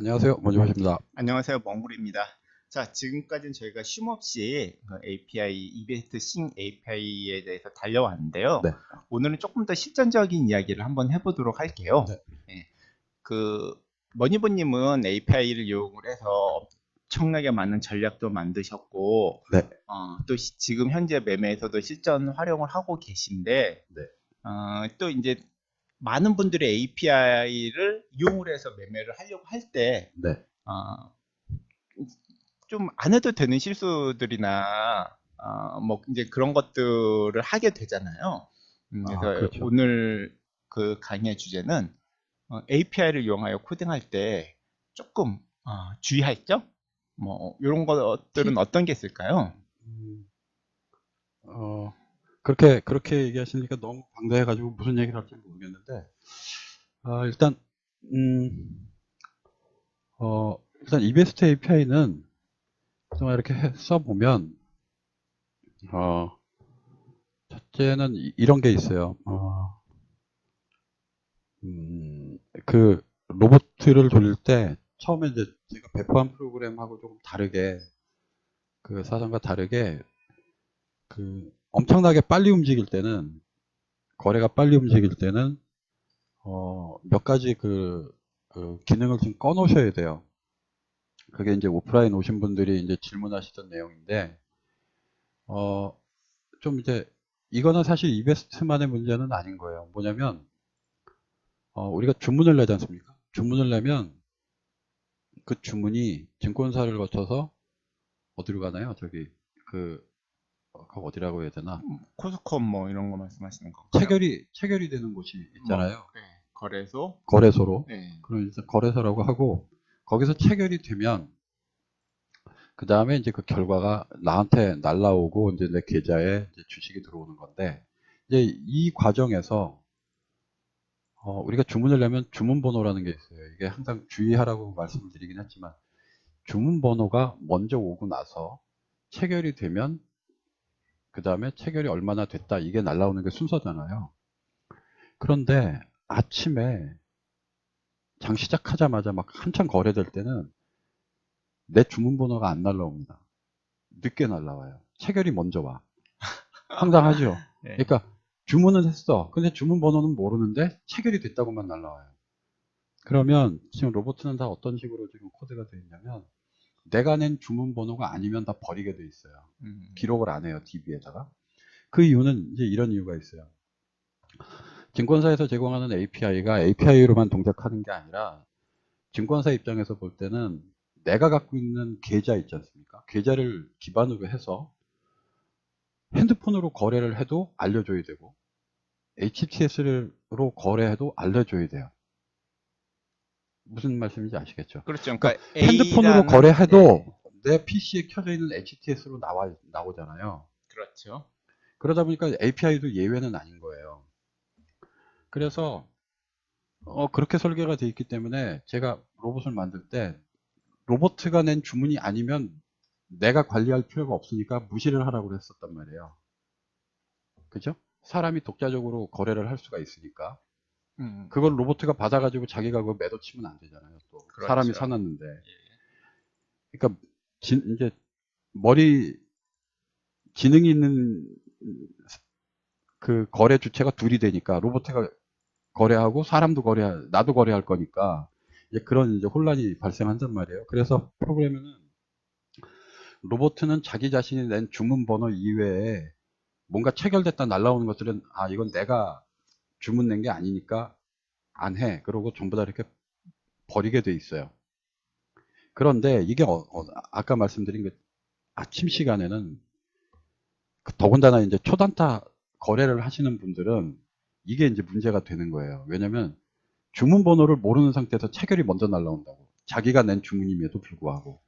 안녕하세요. 먼저하십니다. 안녕하세요. 멍구리입니다. 자, 지금까지는 저희가 쉼없이 API, 이베스트 싱 API에 대해서 달려왔는데요. 네. 오늘은 조금 더 실전적인 이야기를 한번 해보도록 할게요. 네. 예, 머니버님은 API를 이용을 해서 엄청나게 많은 전략도 만드셨고, 네. 또 지금 현재 매매에서도 실전 활용을 하고 계신데, 네. 또 이제 많은 분들이 API를 이용을 해서 매매를 하려고 할 때, 네. 좀 안 해도 되는 실수들이나 뭐 이제 그런 것들을 하게 되잖아요. 그래서 그렇죠. 오늘 그 강의의 주제는 API를 이용하여 코딩할 때 조금 주의할 점? 뭐 이런 것들은 어떤 게 있을까요? 음, 어, 그렇게 얘기하시니까 너무 방대해가지고 무슨 얘기를 할지 모르겠는데, 일단, 일단 이베스트 API는 정말 이렇게 써보면, 첫째는 이런 게 있어요. 그 로봇을 돌릴 때 처음에 이제 제가 배포한 프로그램하고 조금 다르게, 그 사전과 다르게 그 엄청나게 빨리 움직일 때는, 거래가 빨리 움직일 때는 몇 가지 그 기능을 좀 꺼 놓으셔야 돼요. 그게 이제 오프라인 오신 분들이 이제 질문하시던 내용인데, 좀 이제 이거는 사실 이베스트만의 문제는 아닌 거예요. 뭐냐면 우리가 주문을 내지 않습니까? 주문을 내면 그 주문이 증권사를 거쳐서 어디로 가나요? 저기 그 어디라고 해야 되나? 코스콤 뭐 이런 거 말씀하시는 건가요? 체결이 되는 곳이 있잖아요. 네, 거래소? 거래소로. 네. 그럼 이제 거래소라고 하고, 거기서 체결이 되면 그 다음에 이제 그 결과가 나한테 날라오고 이제 내 계좌에 이제 주식이 들어오는 건데, 이제 이 과정에서 우리가 주문을 내면 주문 번호라는 게 있어요. 이게 항상 주의하라고 말씀을 드리긴 했지만, 주문 번호가 먼저 오고 나서 체결이 되면 그 다음에 체결이 얼마나 됐다, 이게 날라오는 게 순서잖아요. 그런데 아침에 장 시작하자마자 막 한참 거래될 때는 내 주문 번호가 안 날라옵니다. 늦게 날라와요. 체결이 먼저 와. 황당하죠. 네. 그러니까 주문은 했어. 근데 주문 번호는 모르는데 체결이 됐다고만 날라와요. 그러면 지금 로봇은 다 어떤 식으로 지금 코드가 되어 있냐면, 내가 낸 주문 번호가 아니면 다 버리게 돼 있어요. 기록을 안 해요, DB에다가. 그 이유는 이제 이런 이유가 있어요. 증권사에서 제공하는 API가 API로만 동작하는 게 아니라, 증권사 입장에서 볼 때는 내가 갖고 있는 계좌 있지 않습니까? 계좌를 기반으로 해서 핸드폰으로 거래를 해도 알려줘야 되고, HTS로 거래해도 알려줘야 돼요. 무슨 말씀인지 아시겠죠? 그렇죠. 그러니까 그러니까 핸드폰으로 A라는 거래해도 내 PC에 켜져 있는 HTS로 나오잖아요. 그렇죠. 그러다 보니까 API도 예외는 아닌 거예요. 그래서 그렇게 설계가 되어 있기 때문에 제가 로봇을 만들 때 로봇가 낸 주문이 아니면 내가 관리할 필요가 없으니까 무시를 하라고 했었단 말이에요. 그죠? 사람이 독자적으로 거래를 할 수가 있으니까. 그걸 로봇가 받아가지고 자기가 그거 매도 치면 안 되잖아요. 또 그렇죠. 사람이 사놨는데. 예. 그러니까 이제 머리 지능이 있는 그 거래 주체가 둘이 되니까, 로봇가 거래하고 사람도 나도 거래할 거니까 이제 그런 이제 혼란이 발생한단 말이에요. 그래서 프로그램에는 로봇은 자기 자신이 낸 주문 번호 이외에 뭔가 체결됐다 날라오는 것들은 이건 내가 주문 낸 게 아니니까 안 해. 그러고 전부 다 이렇게 버리게 돼 있어요. 그런데 이게 아까 말씀드린 그 아침 시간에는 더군다나 이제 초단타 거래를 하시는 분들은 이게 이제 문제가 되는 거예요. 왜냐면 주문 번호를 모르는 상태에서 체결이 먼저 날라온다고. 자기가 낸 주문임에도 불구하고.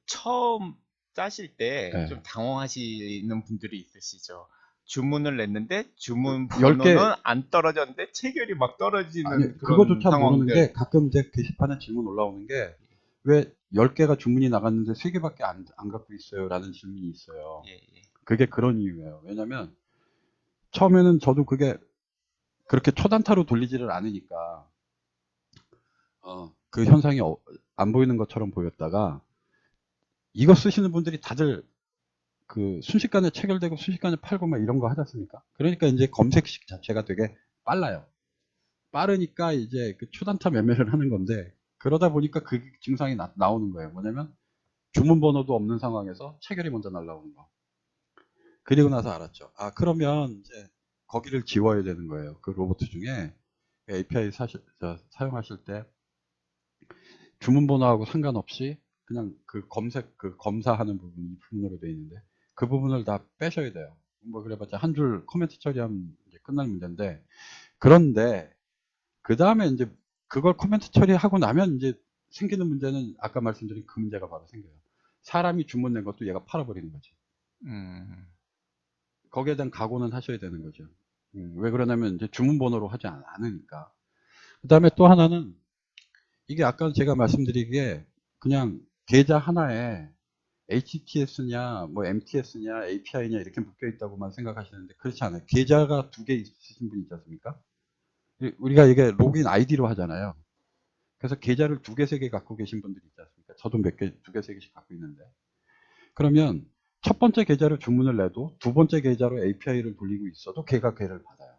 처음 짜실 때 좀 예. 당황하시는 분들이 있으시죠. 주문을 냈는데 주문 10개, 번호는 안 떨어졌는데 체결이 막 아니, 떨어지는 그런 그거조차 모르는 상황들. 게 가끔 이제 게시판에 질문 올라오는 게, 왜 10개가 주문이 나갔는데 3개밖에 안 갖고 있어요? 라는 질문이 있어요. 예, 예. 그게 그런 이유예요. 왜냐면 처음에는 저도 그게 그렇게 초단타로 돌리지를 않으니까 그 현상이 안 보이는 것처럼 보였다가 이거 쓰시는 분들이 다들 그 순식간에 체결되고 순식간에 팔고 막 이런 거 하지 않습니까? 그러니까 이제 검색식 자체가 되게 빨라요. 빠르니까 이제 그 초단타 매매를 하는 건데 그러다 보니까 그 증상이 나오는 거예요. 뭐냐면 주문 번호도 없는 상황에서 체결이 먼저 날라오는 거. 그리고 나서 알았죠. 아, 그러면 이제 거기를 지워야 되는 거예요. 그 로봇 중에 API 사용하실 때 주문 번호하고 상관없이 그냥 그 그 검사하는 부분으로 되어 있는데 그 부분을 다 빼셔야 돼요. 뭐 그래봤자 한 줄 코멘트 처리하면 이제 끝날 문제인데 그런데 그 다음에 이제 그걸 코멘트 처리하고 나면 이제 생기는 문제는 아까 말씀드린 그 문제가 바로 생겨요. 사람이 주문 낸 것도 얘가 팔아버리는 거지. 거기에 대한 각오는 하셔야 되는 거죠. 왜 그러냐면 이제 주문 번호로 하지 않으니까. 그 다음에 또 하나는 이게 아까 제가 말씀드리기에 그냥 계좌 하나에 HTS냐, 뭐 MTS냐, API냐 이렇게 묶여 있다고만 생각하시는데 그렇지 않아요. 계좌가 두 개 있으신 분 있지 않습니까? 우리가 이게 로그인 아이디로 하잖아요. 그래서 계좌를 두 개, 세 개 갖고 계신 분들이 있지 않습니까? 저도 몇 개, 두 개, 세 개씩 갖고 있는데. 그러면 첫 번째 계좌로 주문을 내도 두 번째 계좌로 API를 돌리고 있어도 걔가 걔를 받아요.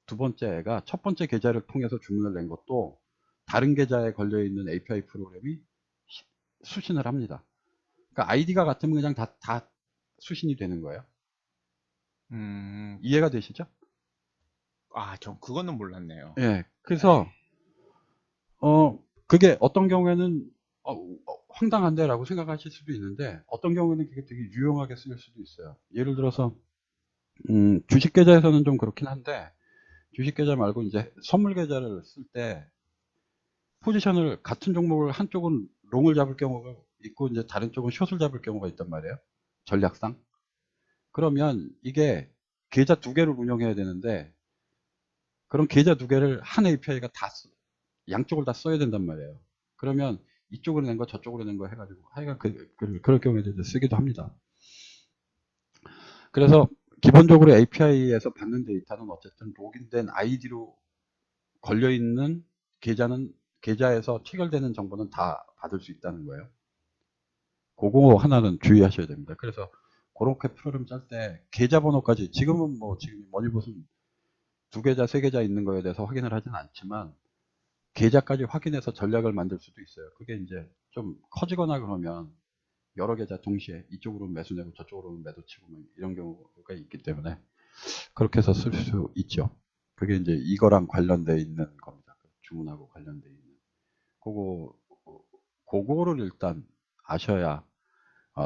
두 번째 애가 첫 번째 계좌를 통해서 주문을 낸 것도 다른 계좌에 걸려있는 API 프로그램이 수신을 합니다. 그러니까 아이디가 같으면 그냥 다 수신이 되는 거예요. 이해가 되시죠? 전 그거는 몰랐네요. 예. 그래서 그게 어떤 경우에는 황당한데라고 생각하실 수도 있는데 어떤 경우에는 그게 되게 유용하게 쓰일 수도 있어요. 예를 들어서 주식 계좌에서는 좀 그렇긴 한데 주식 계좌 말고 이제 선물 계좌를 쓸 때 포지션을 같은 종목을 한쪽은 롱을 잡을 경우가 있고 이제 다른 쪽은 숏을 잡을 경우가 있단 말이에요. 전략상. 그러면 이게 계좌 두 개를 운영해야 되는데 그럼 계좌 두 개를 한 API가 양쪽을 다 써야 된단 말이에요. 그러면 이쪽으로 낸 거 저쪽으로 낸 거 해가지고 하여간 그럴 경우에 이제 쓰기도 합니다. 그래서 기본적으로 API에서 받는 데이터는 어쨌든 로그인된 아이디로 걸려있는 계좌에서 체결되는 정보는 다 받을 수 있다는 거예요. 그거 하나는 주의하셔야 됩니다. 그래서 그렇게 프로그램 짤 때 계좌번호까지 지금은 뭐 지금 머니봇은 두 계좌, 세 계좌 있는 거에 대해서 확인을 하진 않지만 계좌까지 확인해서 전략을 만들 수도 있어요. 그게 이제 좀 커지거나 그러면 여러 계좌 동시에 이쪽으로 매수 내고 저쪽으로 매도 치고 이런 경우가 있기 때문에 그렇게 해서 쓸 수 있죠. 그게 이제 이거랑 관련돼 있는 겁니다. 주문하고 관련돼 있는. 그거를 일단 아셔야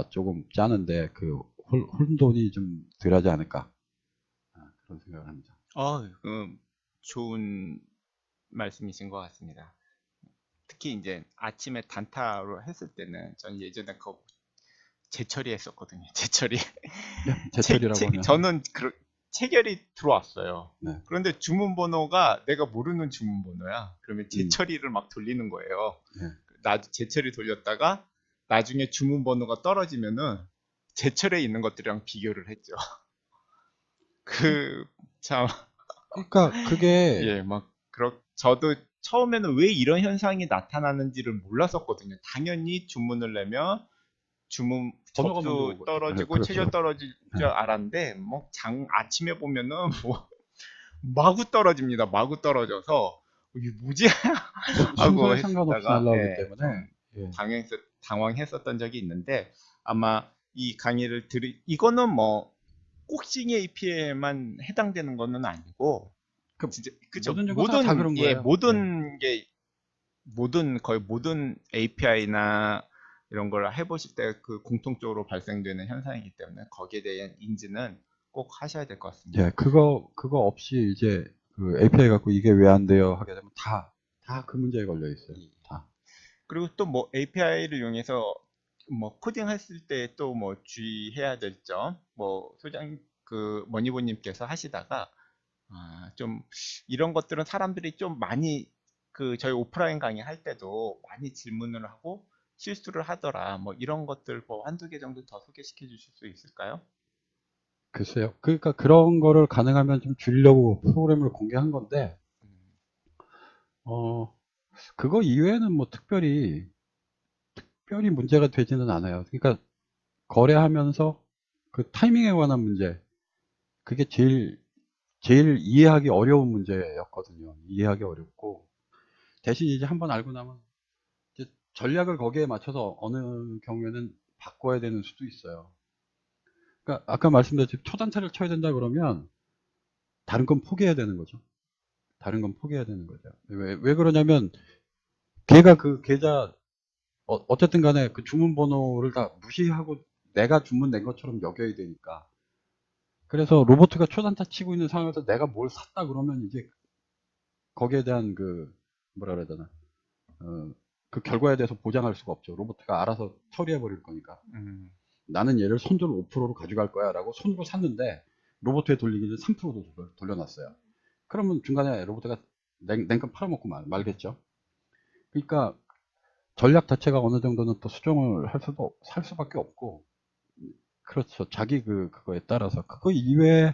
조금 짜는데 그 혼돈이 좀 덜하지 않을까 그런 생각을 합니다. 좋은 말씀이신 것 같습니다. 특히 이제 아침에 단타로 했을 때는 전 예전에 그거 재처리 했었거든요. 재처리. 네, 제철이라고 하면 저는 체결이 들어왔어요. 네. 그런데 주문번호가 내가 모르는 주문번호야. 그러면 재처리를 막 돌리는 거예요. 네. 재처리 돌렸다가 나중에 주문번호가 떨어지면은 재철에 있는 것들이랑 비교를 했죠. 참. 그러니까 그게 예, 저도 처음에는 왜 이런 현상이 나타나는지를 몰랐었거든요. 당연히 주문을 내면 주문 번호가 먼저 접수 오고 떨어지고 그렇죠. 체결 떨어질 줄 네. 알았는데 아침에 보면은 마구 떨어집니다. 마구 떨어져서 이게 뭐지? 하고 순서에 상관없이 했다가 날라오기 때문에 좀 예. 당황했었던 적이 있는데 아마 이 강의를 이거는 뭐 꼭싱 AP에만 해당되는 거는 아니고 진짜 그쵸 모든 연구사가 다 그런 거예요. 거의 모든 API나 이런 걸 해보실 때 그 공통적으로 발생되는 현상이기 때문에 거기에 대한 인지는 꼭 하셔야 될 것 같습니다. 예, 그거 없이 이제 그 API 갖고 이게 왜 안 돼요 하게 되면 다 그 문제에 걸려 있어요. 다. 그리고 또 뭐 API를 이용해서 뭐 코딩 했을 때 또 뭐 주의해야 될 점, 뭐 머니보님께서 하시다가 좀 이런 것들은 사람들이 좀 많이 저희 오프라인 강의 할 때도 많이 질문을 하고 실수를 하더라. 뭐 이런 것들 뭐 한두 개 정도 더 소개시켜 주실 수 있을까요? 글쎄요. 그러니까 그런 거를 가능하면 좀 줄이려고 프로그램을 공개한 건데, 음, 어, 그거 이외에는 뭐 특별히 문제가 되지는 않아요. 그러니까 거래하면서 그 타이밍에 관한 문제, 그게 제일 이해하기 어려운 문제였거든요. 이해하기 어렵고, 대신 이제 한번 알고 나면 이제 전략을 거기에 맞춰서 어느 경우에는 바꿔야 되는 수도 있어요. 그러니까 아까 말씀드렸듯이 초단타를 쳐야 된다 그러면 다른 건 포기해야 되는 거죠. 다른 건 포기해야 되는 거죠. 왜 그러냐면 걔가 그 계좌 어쨌든 간에 그 주문 번호를 다 무시하고 내가 주문 낸 것처럼 여겨야 되니까. 그래서 로보트가 초단타 치고 있는 상황에서 내가 뭘 샀다 그러면 이제 거기에 대한 그 뭐라 그래야 되나 어, 그 결과에 대해서 보장할 수가 없죠. 로보트가 알아서 처리해 버릴 거니까. 나는 얘를 손절 5%로 가져갈 거야 라고 손으로 샀는데 로보트에 돌리기는 3%도 돌려놨어요. 그러면 중간에 로보트가 냉큼 팔아먹고 말겠죠. 그러니까 전략 자체가 어느 정도는 또 수정을 살 수밖에 없고, 그렇죠. 자기 그거에 따라서. 그거 이외에,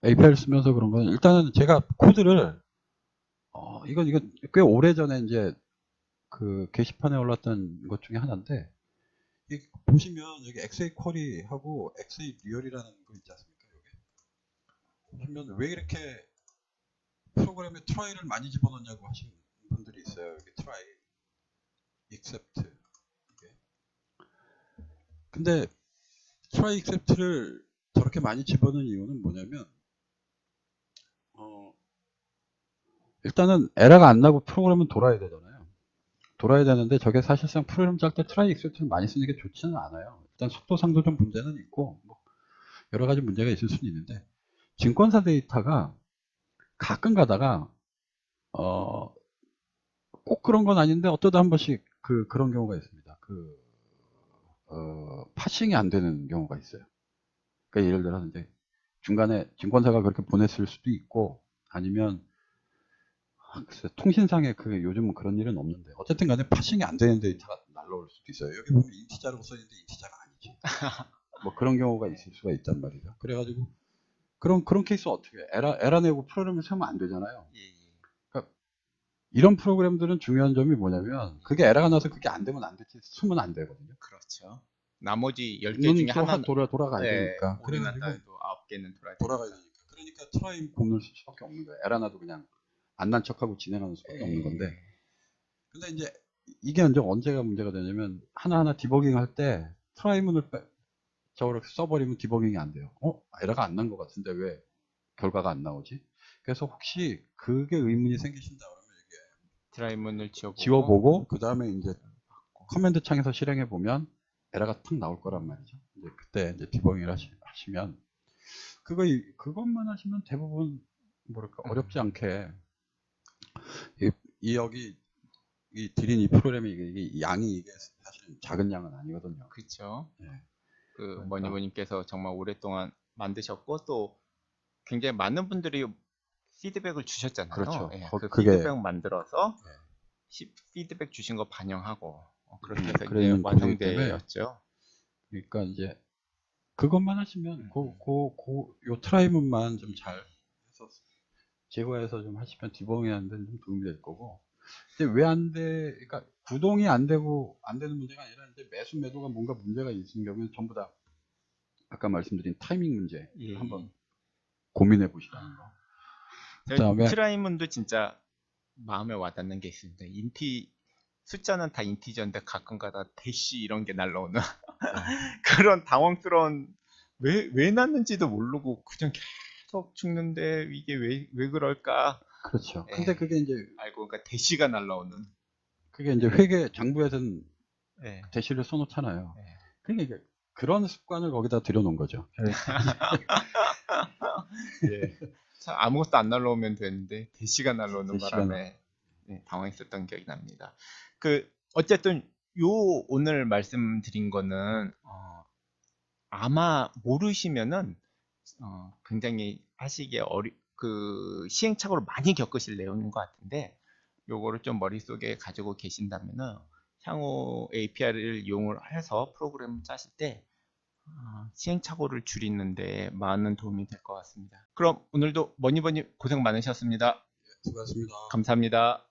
API를 쓰면서 그런 건, 일단은 제가 코드를, 이건 꽤 오래 전에 이제 그 게시판에 올랐던 것 중에 하나인데, 보시면 여기 XA 쿼리하고 XA 리얼이라는 거 있지 않습니까? 여기. 보시면 왜 이렇게 프로그램에 트라이를 많이 집어넣냐고 하시는 분들이 있어요. 여기 트라이, except. 이게. 근데 try except를 저렇게 많이 집어넣은 이유는 뭐냐면 일단은 에러가 안 나고 프로그램은 돌아야 되잖아요. 돌아야 되는데 저게 사실상 프로그램 짤 때 try except를 많이 쓰는 게 좋지는 않아요. 일단 속도상도 좀 문제는 있고 뭐 여러 가지 문제가 있을 수는 있는데 증권사 데이터가 가끔 가다가 꼭 그런 건 아닌데 어쩌다 한 번씩 그런 경우가 있습니다. 파싱이 안 되는 경우가 있어요. 그러니까 예를 들어서 이제 중간에 증권사가 그렇게 보냈을 수도 있고 아니면 글쎄, 통신상에 요즘은 그런 일은 없는데 어쨌든 간에 파싱이 안 되는 데이터가 날라올 수도 있어요. 여기 보면 인티자라고 써있는데 인티자가 아니지. 뭐 그런 경우가 있을 수가 있단 말이죠. 그래가지고 그런 케이스 어떻게 해? 에라 내고 프로그램을 세우면 안 되잖아요. 예, 예. 그러니까 이런 프로그램들은 중요한 점이 뭐냐면 그게 에러가 나서 그게 안 되면 안 되지 쓰면 안 되거든요. 그렇죠. 나머지 10개 는 중에 또 하나, 돌아가야 예, 되니까. 오류났다 그래가지고 해도 9개는 돌아야 돌아가야 되니까. 되니까. 그러니까 트라이 곰을 쓸 수밖에 없는 거예요. 에러 나도 그냥 안 난 척하고 진행하는 수밖에 없는 건데. 예, 근데 이제 이게 이제 언제가 문제가 되냐면 하나하나 디버깅 할 때 트라이문을 저렇게 써버리면 디버깅이 안 돼요. 에러가 안 난 것 같은데 왜 결과가 안 나오지? 그래서 혹시 그게 의문이 생기신다 그러면 이게 드라이문을 지워보고, 지워보고 그 다음에 이제 커맨드 창에서 실행해 보면 에러가 탁 나올 거란 말이죠. 이제 그때 이제 디버깅을 하시면 그것만 하시면 대부분 뭐랄까 어렵지 않게 여기 이 드린 이 프로그램이 이게 양이 이게 사실 작은 양은 아니거든요. 그렇죠. 예. 그 그러니까 머니버님께서 정말 오랫동안 만드셨고 또 굉장히 많은 분들이 피드백을 주셨잖아요. 그렇죠. 예, 그 그게 피드백 만들어서 예. 피드백 주신 거 반영하고 그렇게 해서 그래 이제 있는 코드이기 때문에 완성되었죠. 그러니까 이제 그것만 하시면 음, 요 트라이문만 좀 잘 해서 제거해서 좀 하시면 디버깅하는 데는 좀 도움이 될 거고. 근데 왜 안 돼? 그러니까 구동이 안 되고 안 되는 문제가 아니라 이제 매도가 뭔가 문제가 있는 경우는 전부 다 아까 말씀드린 타이밍 문제 예, 한번 고민해 보시라는 거. 저 그다음에 트라이문도 진짜 마음에 와닿는 게 있습니다. 숫자는 다 인티저인데 가끔가다 대시 이런 게 날라오는 그런 당황스러운 왜 났는지도 모르고 그냥 계속 죽는데 이게 왜 그럴까? 그렇죠. 예, 근데 알고 보니까 대시가 날라오는. 그게 이제 회계 장부에서는 예, 대시를 써놓잖아요. 예. 그러니까 이게 그런 습관을 거기다 들여놓은 거죠. 예. 참 아무것도 안 날라오면 되는데 대시가 날라오는 대시가 바람에 당황했었던 기억이 납니다. 어쨌든 요 오늘 말씀드린 거는 아마 모르시면은 굉장히 하시기에 시행착오를 많이 겪으실 내용인 것 같은데 요거를 좀 머릿속에 가지고 계신다면은 향후 API를 이용을 해서 프로그램을 짜실 때 시행착오를 줄이는데 많은 도움이 될 것 같습니다. 그럼 오늘도 머니버니 고생 많으셨습니다. 수고하셨습니다. 감사합니다.